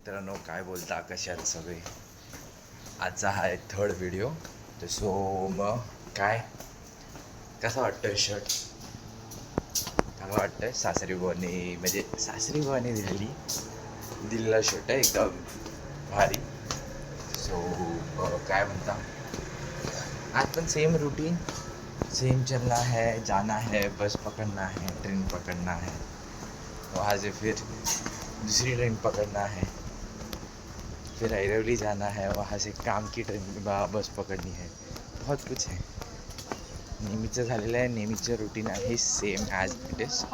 मित्रांनो, काय बोलता, कशा आहेत सगळे? आजचा हा आहे थर्ड व्हिडिओ. तर सो मग काय कसं वाटतंय शर्ट? चांगलं वाटतंय. सासरी बुवांनी म्हणजे सासरी बुवांनी दिलेला शर्ट आहे एकदम भारी. सो काय म्हणता, आज पण सेम रूटीन, सेम चलना है, जाना है, बस पकड़ना है, ट्रेन पकड़ना है, वहाँ से फिर दूसरी ट्रेन पकड़ना है, फिर ऐरवली जाना है, वहाँ से काम की ट्रेन बस पकडणी है. बहुत कुछ है. नेहमीचं झालेलं आहे, नेहमीचं रुटीन आहे, सेम ॲज इट इज,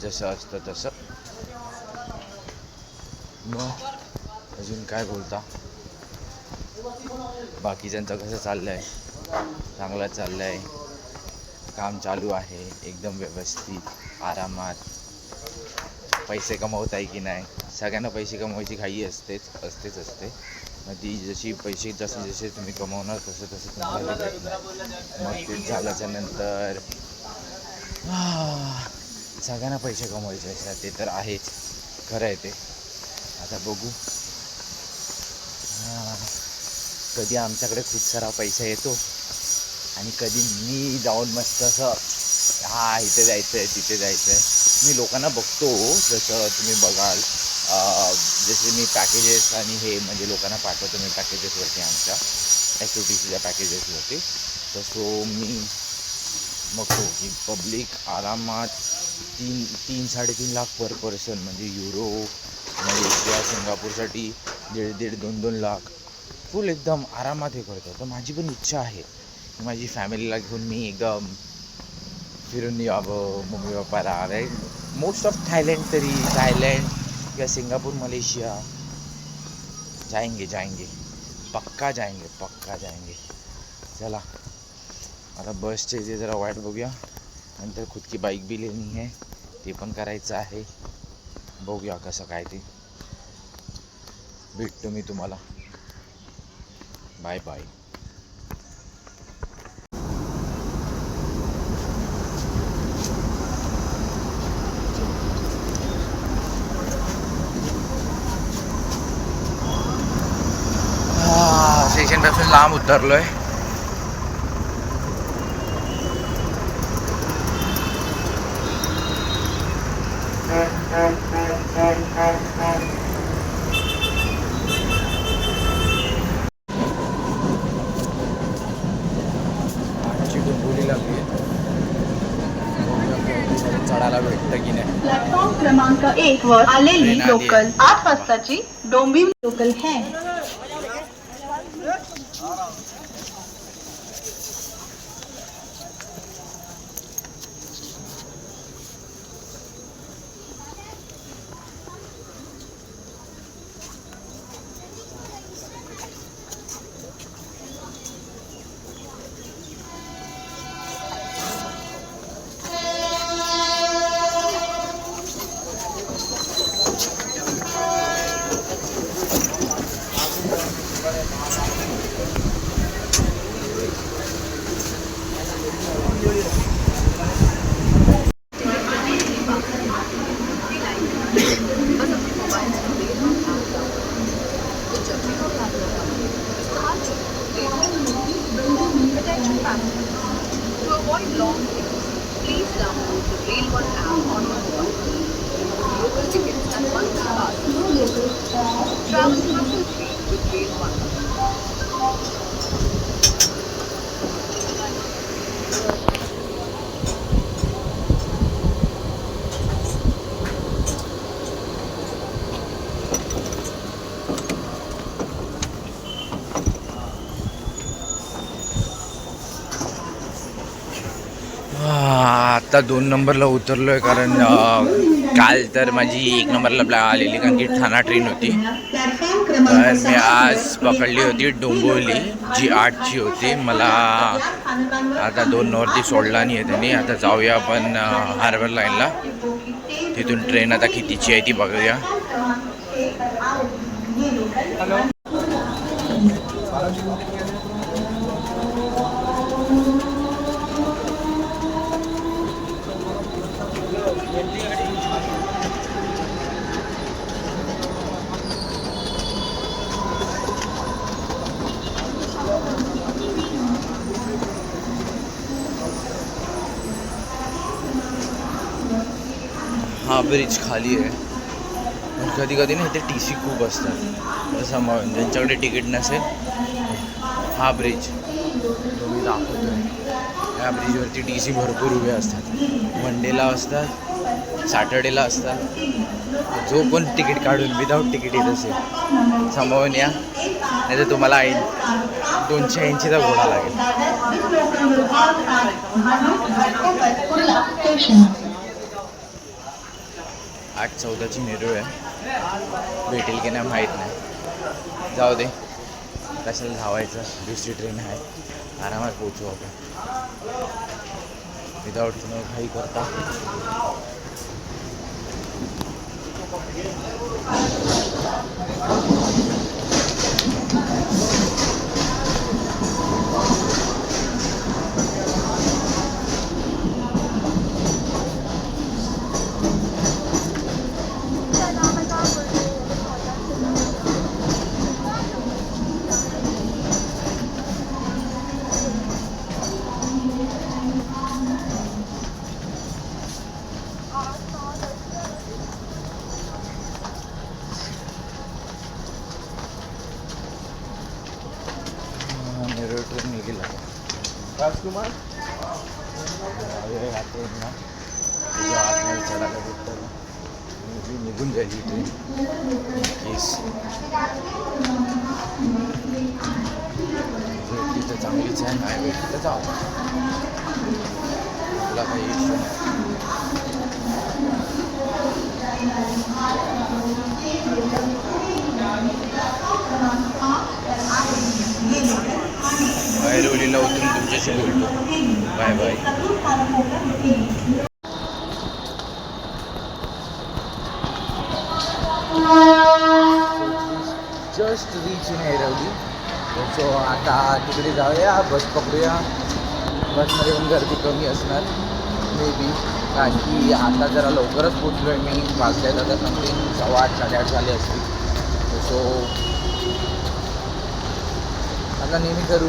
जसं असतं तसं. मग अजून काय बोलता? बाकीच्यांचं कसं चाललं आहे? चांगलं चाललं आहे, काम चालू आहे एकदम व्यवस्थित, आरामात. पैसे कमवत आहे की नाही? सगळ्यांना पैसे कमवायची घाई असते. मग ती जशी पैसे जसे तुम्ही कमवणार तसं तुम्हाला भेटणार. मग ते झाल्याच्या नंतर सगळ्यांना पैसे कमवायचे असतात, ते तर आहेच, खरं आहे ते. आता बघू, कधी आमच्याकडे खूप सारा पैसा येतो आणि कधी मी जाऊन मस्त असं इथे जायचं आहे, तिथे जायचं आहे. मी लोकांना बघतो, जसं तुम्ही बघाल, जसे मी पॅकेजेस आणि हे म्हणजे लोकांना पाठवतो मी पॅकेजेसवरती, आमच्या SOTCच्या पॅकेजेसवरती. तसो मी बघतो की पब्लिक आरामात 3-3.5 लाख पर पर्सन, म्हणजे युरो, मलेशिया, सिंगापूरसाठी 1.5-2 लाख फुल एकदम आरामात हे करतो. तर माझी पण इच्छा आहे की माझी फॅमिलीला घेऊन मी एकदम फिरून यावं, मम्मी पप्पाला. मोस्ट ऑफ थायलंड किंवा सिंगापूर, मलेशिया जाएंगे, पक्का जाएंगे. चला, आता बसचे जे जरा वाट बघूया, नंतर खुद की बाईक बी लेनी आहे, ते पण करायचं आहे. बघूया कसं काय ते. भेटतो मी तुम्हाला. Bye bye. स्टेशनपासून लांब उतरलो आहे. आजची डोंबिवली लागली आहे. चढायला भेटतं की नाही. प्लॅटफॉर्म क्रमांक 1 वर आलेली लोकल 8 वाजताची डोंबिवली लोकल है. To avoid long queues, please download the Rail One app on your mobile. Local tickets and one-way passes. Travel hassle-free with Rail One. आत्ता 2 नंबरला उतरलो आहे, कारण काल तर माझी 1 नंबरला आलेली, कारण की ठाणा ट्रेन होती. तर मी आज पकडली होती डोंबिवली, जी 8ची होती. मला आता 2 नंबरती सोडला नाही आहे त्यांनी. आता जाऊया आपण हार्बर लाईनला, तिथून ट्रेन आता कितीची आहे ती बघूया. ब्रिज खाली आहे. पण कधी कधी ना इथे टी सी खूप असतात. जसं मग ज्यांच्याकडे तिकीट नसेल, हा ब्रिज तो मी दाखवतोय. या ब्रिजवरती टी सी भरपूर उभे असतात. वन डेला असतात, सॅटर्डेला असतात. जो कोण तिकीट काढून विदाऊट तिकीट येत असेल संभावून या, नाही तर तुम्हाला 280चा घोडा लागेल. 8:14ची नेरूळ आहे. भेटेल की नाही माहीत नाही. जाऊ दे, कशाला धावायचं. दुसरी ट्रेन आहे, आरामात पोचू आपण विदाऊट तुम्ही काही करता. नेरूळ ट्रेन निघेल राजकुमार राहते ना. तुझ्या आतमध्ये चढायला भेटतं मी निघून जाईल ही ट्रेन केस. भेटली तर चांगलीच आहे, नाही भेटली तर जाऊ, तुला काही इश्यू नाही. ऐरोलीला उतरून तुमच्याशी बोलतो. Bye bye. Just reach in Airoli. So आता तिकडे जाऊया, बस पकडूया. बसमध्ये पण गर्दी कमी असणार मे बी, कारण की आता जरा लवकरच पोचलो आहे मी. वाजल्यात आता समथिंग 8:15 8:30 झाले असतील. सो आता नेहमी करू,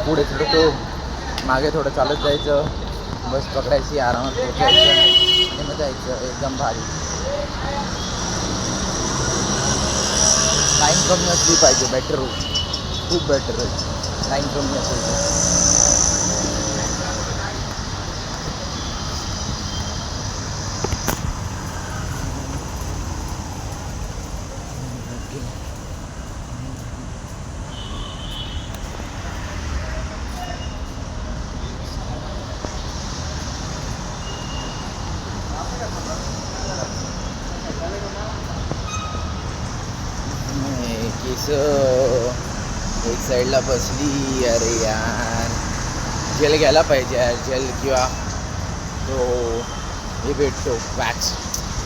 पुढे थोडं मागे थोडं चालत जायचं, बस पकडायची, आरामात पोचायचं आणि मग जायचं. एकदम भारी. लाईन कमी असली पाहिजे, बेटर होईल, खूप बेटर होईल लाईन कमी असेल तर. केस एक साईडला बसली. अरे यार, जेल घ्यायला पाहिजे यार, जेल किंवा तो हे भेटतो वॅक्स,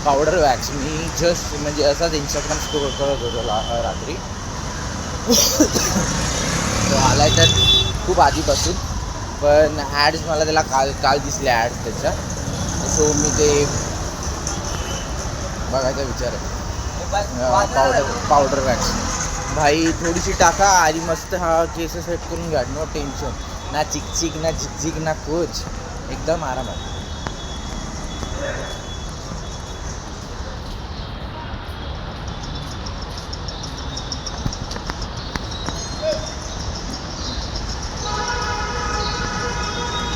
पावडर वॅक्स. मी जस्ट म्हणजे असाच इंस्टाग्राम स्क्रोल करत होतो रात्री. तो आला आहे तर खूप आधीपासून, पण ॲड्स मला त्याला काल दिसल्या ॲड्स त्याच्या. सो मी ते बघायचा विचार आहे. पावडर वॅक्स भाई थोडीशी टाका आणि मस्त हा केस सेट करून घ्या. नो टेन्शन, ना चिकचिक ना झिकझिक ना कुछ, एकदम आरामात.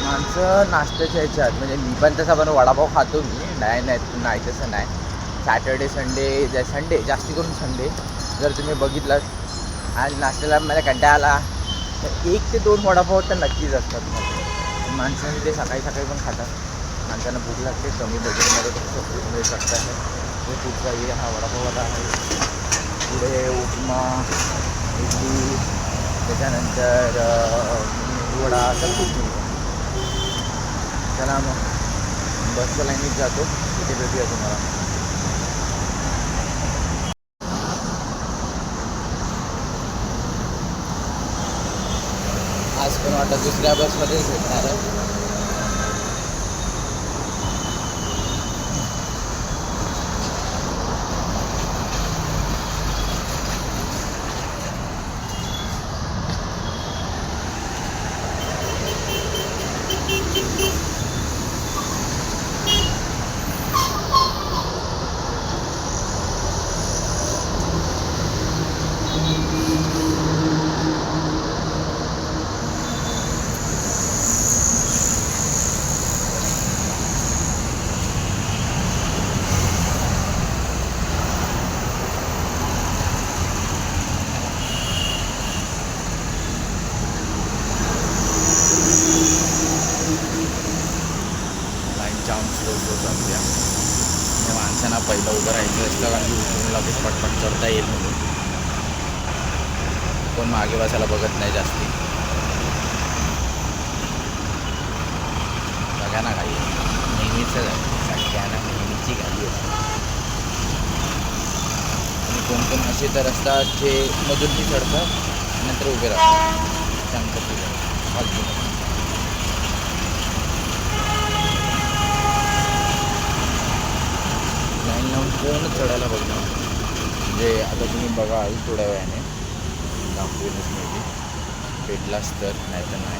माणसं नाश्त्याच्या ह्याच्यात, म्हणजे मी पण तसा पण वडापाव खातो मी, नाही तसं नाही. सॅटर्डे संडे जास्ती करून संडे जर तुम्ही बघितलात आणि नाश्त्याला मला कंटाळा आला तर 1 ते 2 वडापाव तर नक्कीच असतात. माणसांनी ते सकाळी पण खातात. माणसांना भूक लागते, कमी बजेटमध्ये खूप मिळू शकता. हे खूप काही हा वडापाववाला आहे. पुढे उपमा, इडली, त्याच्यानंतर वडा, असं खूप मिळतं. चला मग बसच्या लाईनीत जातो, तिथे भेटूया तुम्हाला. आज पण वाटतं दुसऱ्या बसमध्येच भेटणार आहे. जाऊया. या माणसांना पहिलं उभं राहायचं असतं कारण की उठून लगेच पटपट चढता येईल म्हणून. कोण मागे बसायला बघत नाही जास्ती. बघा ना गाडी नेहमीच सगळ्यांना नेहमीची गाडी असते. आणि कोण कोण असे तर असतात जे मधूनही चढतात नंतर उभे राहतात शांत फालतू. लाईन लावून कोण चढायला बघणार. म्हणजे आता तुम्ही बघा थोड्या वेळाने दाखवेनच मिळते भेटलाच तर नाही तर नाही.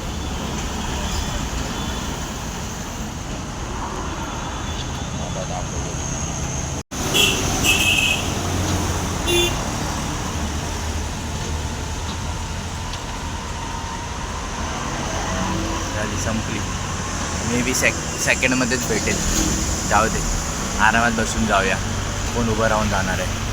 आता दाखवतो. झाली संपली. मे बी सेकंडमध्येच भेटेल. जाऊ दे आरामात बसून जाऊया. कोण उभं राहून जाणार आहे.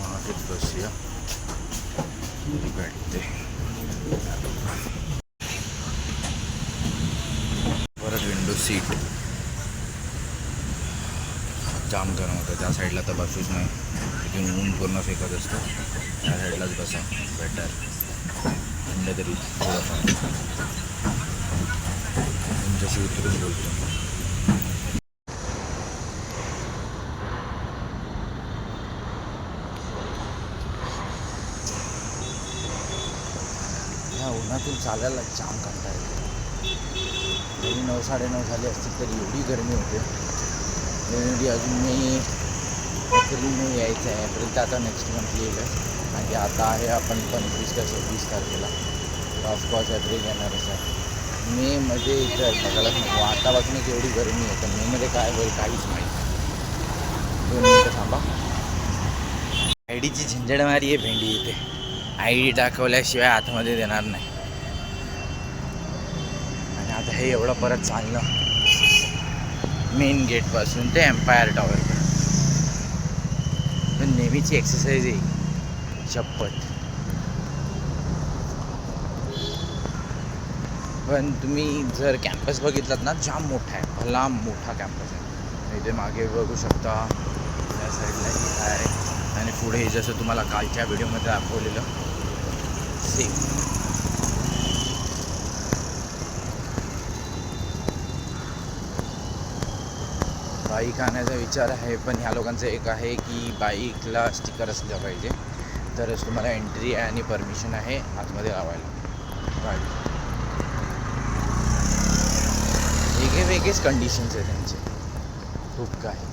मागेच बसूया भेटते. परत विंडो सीट जाम गरम होतं. त्या साईडला तर बसूच नाही. तिथून ऊन पूर्ण फेकत असतं. त्या साईडलाच बसा बेटर. थंड तरी थोडंफार. तुमच्याशी उतरून बोलतो. ह्या उन्हातून चालायला जाम कंटाळा येतो. तरी 9 साडेनऊ झाली असतील तरी एवढी गरमी होते. एवढी अजून एप्रिल यायचं आहे. एप्रिल तर आता नेक्स्ट मंथ येईल. आणि आता आहे आपण 25 का 26 तारखेला. ऑफकोर्स एप्रिल येणारच आहे. मेमध्ये इथं बघायलाच नको. आतापासूनच एवढी गरमी आहे तर मेमध्ये काय होईल काहीच माहीत नाही. 2 मिनटं थांबा. आयडीची झंझडमारी आहे भेंडी इथे. ID दाखवल्याशिवाय आतमध्ये देणार नाही. आणि आता हे एवढं परत चालणं मेन गेटपासून ते एम्पायर टॉवरपर्यंत पण नेहमीची एक्सरसाइज आहे शपथ. पण तुम्ही जर कॅम्पस बघितलात ना जाम मोठा आहे. भला मोठा कॅम्पस आहे. इथे मागे बघू शकता या साईडला आहे. आणि पुढे जसं तुम्हाला कालच्या व्हिडिओमध्ये दाखवलेलं सेम. बाईक आणायचा विचार आहे पण ह्या लोकांचं एक आहे की बाईकला स्टिकर असलं पाहिजे तरच तुम्हाला एंट्री आणि परमिशन आहे आतमध्ये लावायला गाडी. वेगळेच कंडिशन्स आहे त्यांचे खूप काही.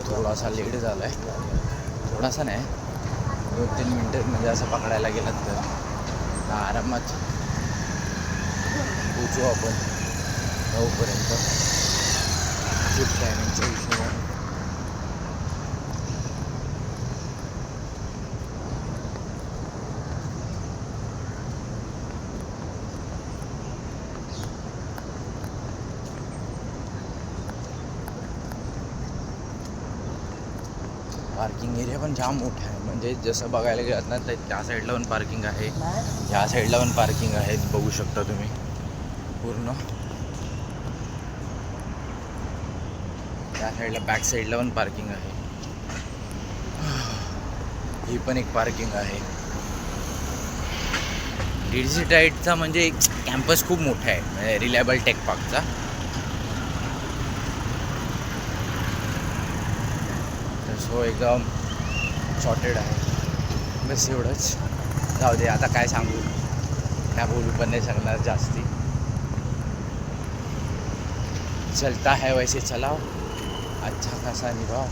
थोडासा लेट झाला आहे. थोडासा नाही 2-3 मिनटं म्हणजे असं पकडायला गेलात तर आरामात पोचू आपण 9पर्यंत शिफ्ट टायमिंगच्या हिशोबाने. पार्किंग एरिया पण जाम मोठा आहे. म्हणजे जसं बघायला गेलात ना तर त्या साईडला पण पार्किंग आहे. ह्या साईडला पण पार्किंग आहे. बघू शकता तुम्ही पूर्ण. त्या साईडला बॅक साईडला पण पार्किंग आहे. ही पण एक पार्किंग आहे. डीडीसी टाईटचा म्हणजे कॅम्पस खूप मोठा आहे. म्हणजे रिलायबल टेक पार्कचा. तर सो एकदम शॉर्टेड आहे. बस एवढंच. जाऊ दे, आता काय सांगू, काय बोलू पण नाही शकणार जास्ती. चलता है वैसे चलाओ, अच्छा खासा निभाओ,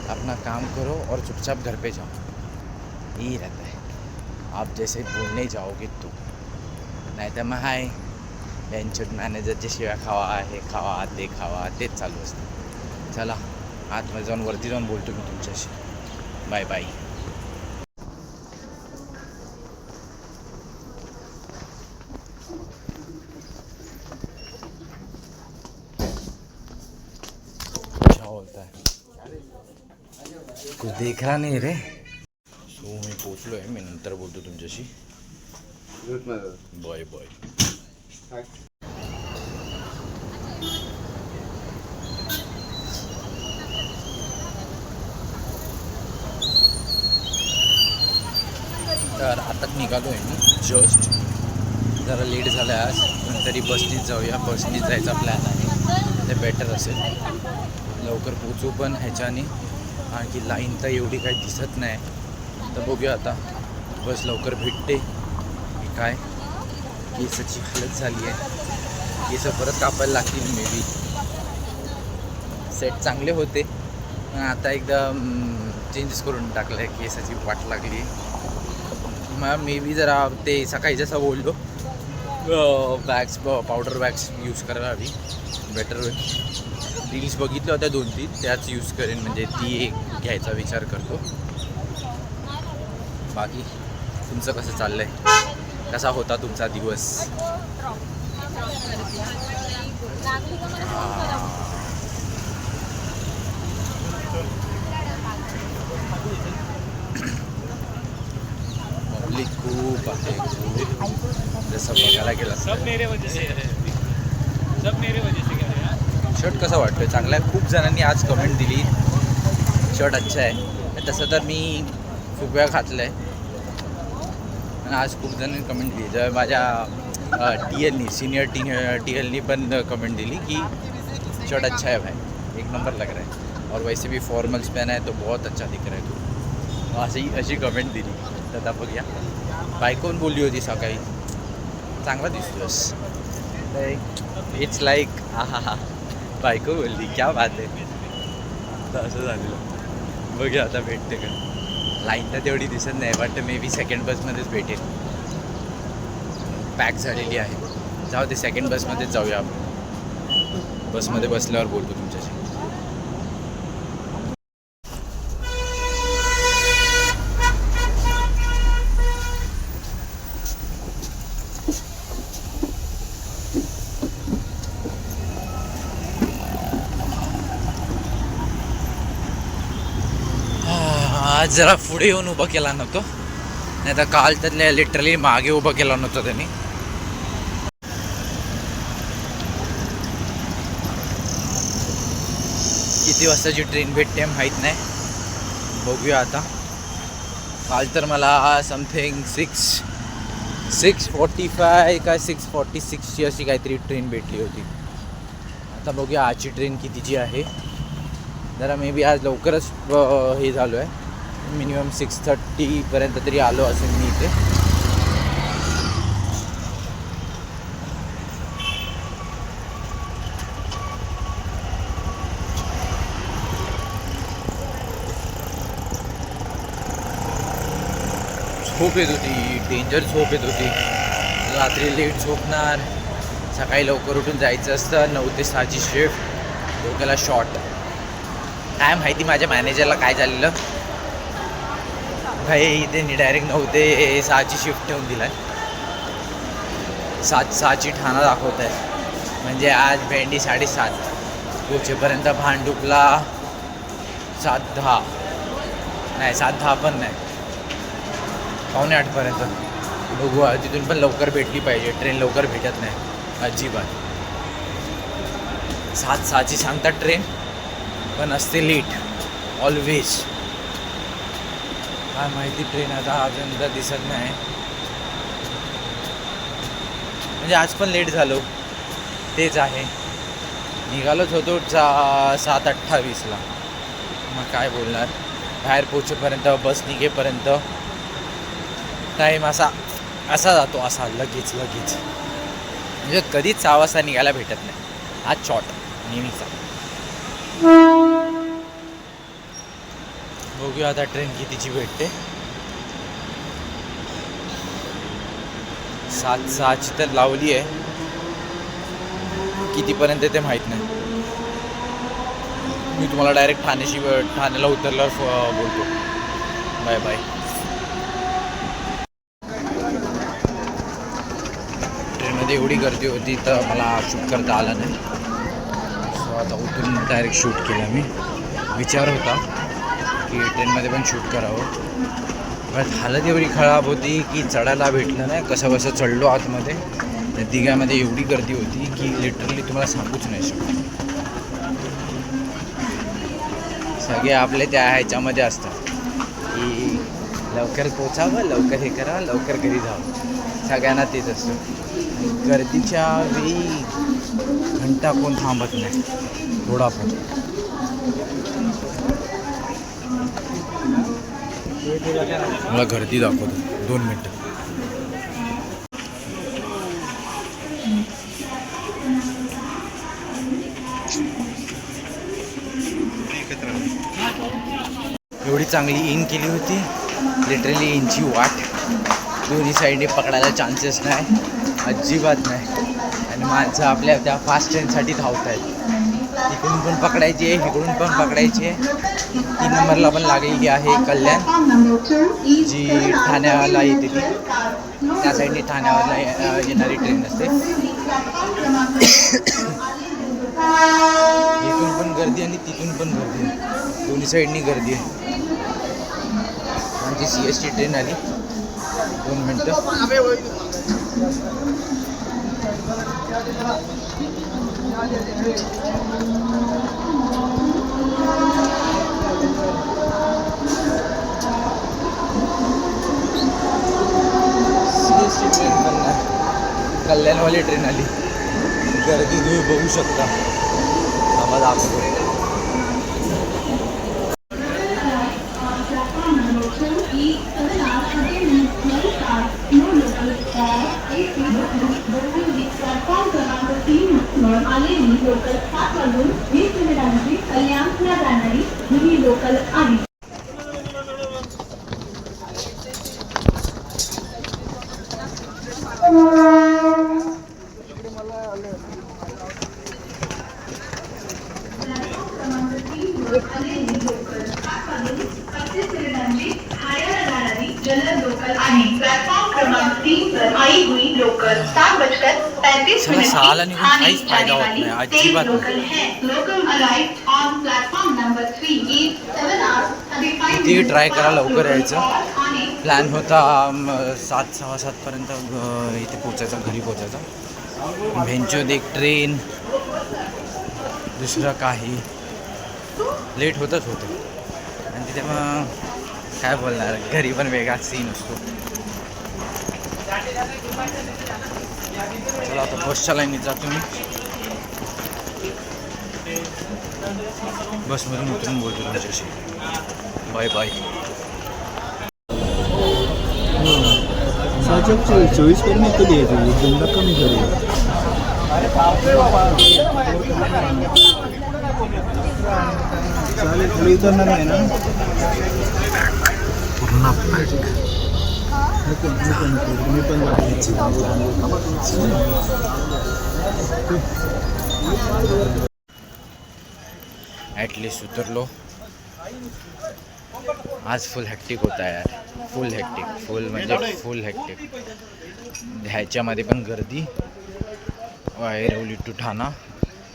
अपना काम करो और चुपचाप घर पे जाओ, यही रहता है. आप जैसे बोलने जाओगे तो, नाही तर मग हाय यांच्या मॅनेजरच्या शिव्या खावा, हे खावा, ते खावा, तेच चालू असतं. चला आतमध्ये जाऊन वरती जाऊन बोलतो मी तुमच्याशी. Bye bye. क्या बोलता है, कुछ देख रहा नहीं रे. सो मी पोचलो आहे, मी नंतर बोलतो तुमच्याशी. Bye bye. तर आताच निघालो आहे मी जस्ट. जरा लेट झालं आहे आज, पण तरी बसनीच जाऊया. बसनीच जायचा प्लॅन आहे, ते बेटर असेल. लवकर पोचू पण ह्याच्याने, आणखी लाईन तर एवढी काही दिसत नाही. तर बघूया आता बस लवकर भेटते की काय. केसाची हालत झाली आहे, केस परत कापायला लागतील मे बी. सेट चांगले होते पण आता एकदम चेंजेस करून टाकलं आहे, केसाची वाट लागली. मग मे बी जरा ते सकाळी जसं बोललो वॅक्स पावडर वॅक्स यूज करायला हवी, बेटर होईल. रील्स बघितल्या होत्या 2-3, त्याच यूज करेन, म्हणजे ती एक घ्यायचा विचार करतो. बाकी तुमचं कसं चाललं आहे, कसा होता तुमचा दिवस? पब्लिक खूप आहे, जसं बघायला गेलं. सब मेरे वजह से शर्ट कसं वाटतोय? चांगला आहे. खूप जणांनी आज कमेंट दिली शर्ट अच्छा आहे. तसं तर मी खूप वेळा घातलं आहे आणि आज खूप जणांनी कमेंट दिली. तर माझ्या TLनी सीनियर TL पण कमेंट दिली की शर्ट अच्छा है भाई, एक नंबर लग रहा है, और वैसे भी फॉर्मल्स पहना है तो बहुत अच्छा दिख रहा है तू. अशी कमेंट दिली. तर आता बघूया. बायकोन बोलली होती सकाळी, चांगला दिसतोस. इट्स लाईक हा बायको बोलली, क्या बात आहे. तर असं झालेलं. बघूया आता भेटते का. लाईन तर तेवढी दिसत नाही, बट मे बी सेकंड बसमध्येच भेटेल. पॅक झालेली आहे. जाऊ दे, सेकंड बसमध्येच जाऊया आपण. बसमध्ये बसल्यावर बोलतो तुमच्याशी. आज जरा पुढे येऊन उभं केला नव्हतो, नाही तर काल त्यातल्या लिटरली मागे उभं केला नव्हतं त्यांनी. किती वाजताची ट्रेन भेटते माहीत नाही, बघूया आता. काल तर मला समथिंग 6:45 का 6:46ची अशी काहीतरी ट्रेन भेटली होती. आता बघूया आजची ट्रेन कितीची आहे. जरा मे बी आज लवकरच हे झालो आहे, मिनिमम 6:30पर्यंत तरी आलो असेल मी इथे. झोप येत होती, डेंजर झोप येत होती. रात्री लेट झोपणार, सकाळी लवकर उठून जायचं असतं. 9 ते 6ची शिफ्ट, डोक्याला शॉर्ट. काय माहिती माझ्या मॅनेजरला काय झालेलं, भाई त्यांनी डायरेक्ट 9 ते 6ची शिफ्ट ठेवून दिला आहे. 6ची ठाणा दाखवत आहे. म्हणजे आज भेंडी 7:30, पोचेपर्यंत भांडुपला 7:10, नाही 7:10 पण नाही, 7:45पर्यंत. बघू, तिथून पण लवकर भेटली पाहिजे. ट्रेन लवकर भेटत नाही अजिबात. 7:06ची सांगतात ट्रेन, पण असते लेट ऑलवेज. काय माहिती ट्रेन आता अजून दिसत नाही. म्हणजे आज पण लेट झालो, तेच आहे. निघालोच होतो 7:28ला. मग काय बोलणार, बाहेर पोचेपर्यंत, बस निघेपर्यंत टाईम असा जातो, असा लगेच म्हणजे कधीच 6 वाजता निघायला भेटत नाही. आज शॉर्ट नेहमीचा. बघूया आता ट्रेन कितीची भेटते. 7:06ची तर लावली आहे, कितीपर्यंत ते माहीत नाही. मी तुम्हाला डायरेक्ट ठाण्याला उतरल्यावर बोलतो. Bye bye. ट्रेनमध्ये एवढी गर्दी होती तर मला शूट करता आला नाही. सो आता उतरून डायरेक्ट शूट केलं. मी विचार होता की ट्रेनमध्ये पण शूट करावं, पण हालत एवढी खराब होती की चढायला भेटलं नाही. कसं चढलो आतमध्ये. त्या दिघ्यामध्ये एवढी गर्दी होती की लिटरली तुम्हाला सांगूच नाही शकत. सगळे आपले त्या ह्याच्यामध्ये असतात की लवकर पोचावं, लवकर हे करावं, लवकर घरी जावं. सगळ्यांना तेच असतं. गर्दीच्या वेळी घंटा कोण थांबत नाही थोडा पण. मला गर्दी दाखवतो 2 मिनटं. एवढी चांगली इन केली होती, लिटरली इनची वाट. दोन्ही साईडने पकडायला चान्सेस नाही, अजिबात नाही. आणि माणसं आपल्या त्या फास्ट ट्रेनसाठी धावत आहेत. इकडून पण पकडायची आहे, इकडून पण पकडायची आहे. 3 नंबरला पण लागलेली आहे कल्याण, जी ठाण्याला येते. ती त्या साईडने ठाण्याला येणारी ट्रेन असते. इथून पण गर्दी आणि तिथून पण गर्दी, दोन्ही साईडनी गर्दी आहे. आमची CST ट्रेन आली. 2 मिनटं. CST ट्रेन पण नाही, कल्याणवाली ट्रेन आली. गर्दी तुम्ही बघू शकता. आम्हाला दाखवतो. आलेली लोकल 7 वाजून 20 मिनिटांची कल्याणला जाणारी ही लोकल आहे. जनरल लोकल आहे. प्लॅटफॉर्म क्रमांक 3 पर आई हुई लोकल 7:35 सहाला निघून काहीच फायदा होत नाही, अजिबात लोकल है. Local arrived on platform number 3 is 7 hours 35 किती ट्राय करा लवकर यायचं. प्लॅन होता 7, 7:15पर्यंत इथे पोचायचा, घरी पोचायचा. भेंचोद एक ट्रेन, दुसरं काही लेट होतच होतं. आणि तिथे मग काय बोलणार, घरी पण वेगळा सीन असतो. चला आता बसच्या लाईनीत जातो मी. बसमधून उतरून बोलतो तुमच्याशी. Bye bye. 24 पर्यंत कधी येतो, दोनदा कमी करू. चालेल, खाली उतरणार नाही ना. पूर्ण मी पण ॲटलिस्ट उतरलो. आज फुल हॅक्टिक होता यार, फुल हॅक्टिक, फुल म्हणजे फुल हॅक्टिक. ह्याच्यामध्ये पण गर्दी. वायरवली टू ठाणा,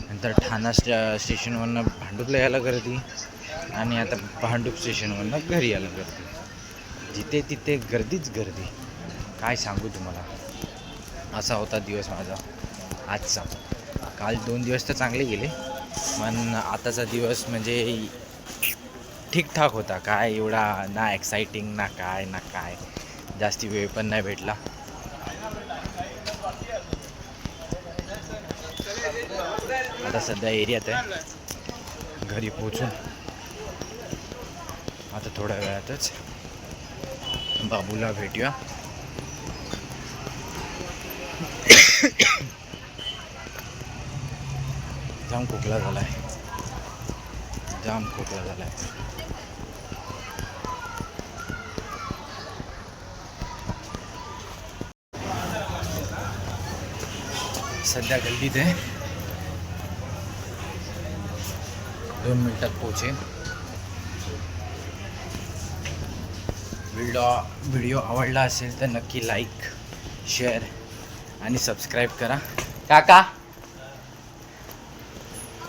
नंतर ठाणा स्टेशनवरनं भांडूपला यायला गर्दी, आणि आता भांडूप स्टेशनवरनं घरी यायला गर्दी. जिथे तिथे गर्दीच गर्दी. काय सांगू तुम्हाला. असा होता दिवस माझा आजचा. काल 2 दिवस तर चांगले गेले, पण आताचा दिवस म्हणजे ठीकठाक होता. काय एवढा ना एक्साइटिंग ना काय. जास्ती वेळ पण नाही भेटला. आता सध्या एरियात आहे. घरी पोचून आता थोड्या वेळातच बाबूला भेटूया. जाम खोकला झालाय, जाम खोकला झालाय. सध्या गल्लीत आहे, 2 मिनिटात पोहोचेन. व्हिडिओ आवडला असेल तर नक्की लाईक, शेअर आणि सबस्क्राईब करा काका,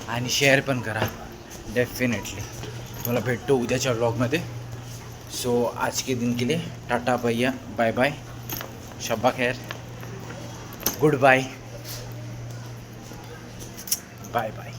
आणि शेअर पण करा डेफिनेटली. तुम्हाला भेटतो उद्याच्या व्लॉगमध्ये. सो आज के दिन के लिए टाटा भैया, बाय बाय, शब्बा खैर, गुड बाय, बाय बाय.